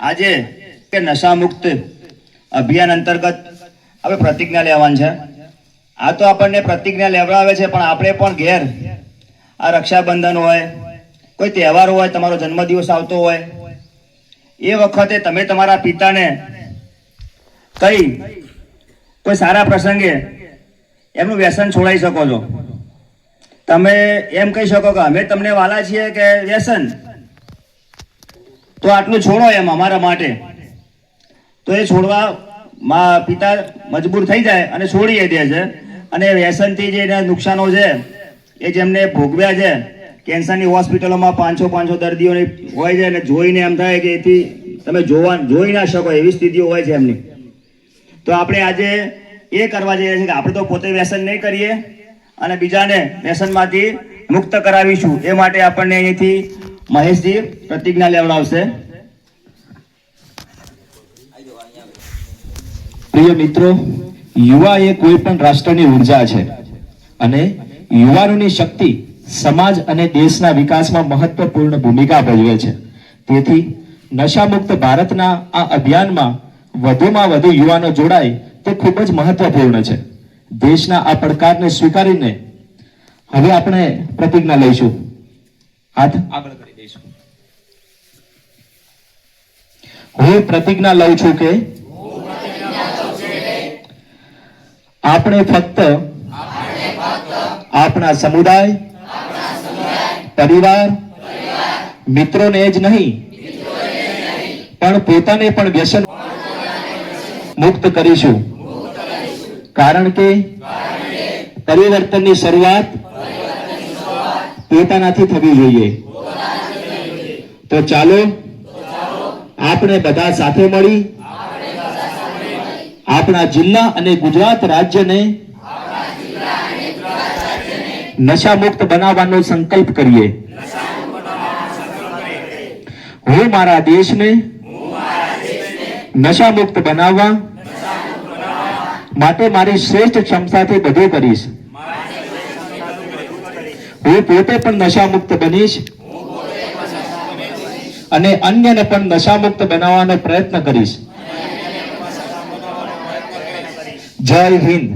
આજે કે નશા મુક્ત અભિયાન અંતર્ગત આપણે પ્રતિજ્ઞા લેવાની છે। આ તો આપણને પ્રતિજ્ઞા લેવડાવે છે, પણ આપણે પણ ઘેર આ રક્ષાબંધન હોય, કોઈ તહેવાર હોય, તમારો જન્મદિવસ આવતો હોય, એ વખતે તમે તમારા પિતાને કોઈ સારા પ્રસંગે એમનું વ્યસન છોડાવી શકો છો। તમે એમ કહી શકો કે અમે તમને વાલા છીએ કે વ્યસન તો આટલું છોડો એમ અમારા માટે, તો એ છોડવા પિતા મજબૂર થઈ જાય અને છોડી દે છે। અને વ્યસનથી જે એના નુકસાનો છે એ જેમને ભોગવ્યા છે, કેન્સરની હોસ્પિટલોમાં 500 દર્દીઓની હોય છે, અને જોઈને એમ થાય કે એથી તમે જોઈ ના શકો એવી સ્થિતિઓ હોય છે એમની। તો આપણે આજે એ કરવા જઈએ છીએ કે આપણે તો પોતે વ્યસન નહીં કરીએ અને બીજાને વ્યસનમાંથી મુક્ત કરાવીશું। એ માટે આપણને અહીંથી મહેશજી પ્રતિજ્ઞા લેવડાવશે। પ્રિય મિત્રો, યુવા એ કોઈ પણ રાષ્ટ્રની ઉર્જા છે અને યુવાનોની શક્તિ સમાજ અને દેશના વિકાસમાં મહત્વપૂર્ણ ભૂમિકા ભજવે છે। તેથી નશામુક્ત ભારતના આ અભિયાનમાં વધુમાં વધુ યુવાનો જોડાય તે ખૂબ જ મહત્વપૂર્ણ છે। દેશના આ પડકારને સ્વીકારીને હવે આપણે પ્રતિજ્ઞા લઈશું। હાથ આગળ કરી દઈશું। હું પ્રતિજ્ઞા લઉં છું કે આપણે ફક્ત આપણા સમુદાય, પરિવાર, મિત્રોને જ નહીં પણ પોતાને પણ વ્યસન મુક્ત કરીશું, કારણ કે પરિવર્તનની શરૂઆત પોતાનાથી થવી જોઈએ। તો ચાલો આપણે બધા સાથે મળી આપણા જિલ્લા અને ગુજરાત રાજ્યને નશા મુક્ત બનાવવાનો સંકલ્પ કરીએ। હું મારા દેશને નશા મુક્ત બનાવવા માટે મારી શ્રેષ્ઠ ક્ષમતાથી બધું કરીશ। હું પોતે પણ નશા મુક્ત બનીશ અને અન્યને પણ નશા મુક્ત બનાવવાનો પ્રયત્ન કરીશ। જય હિન્દ।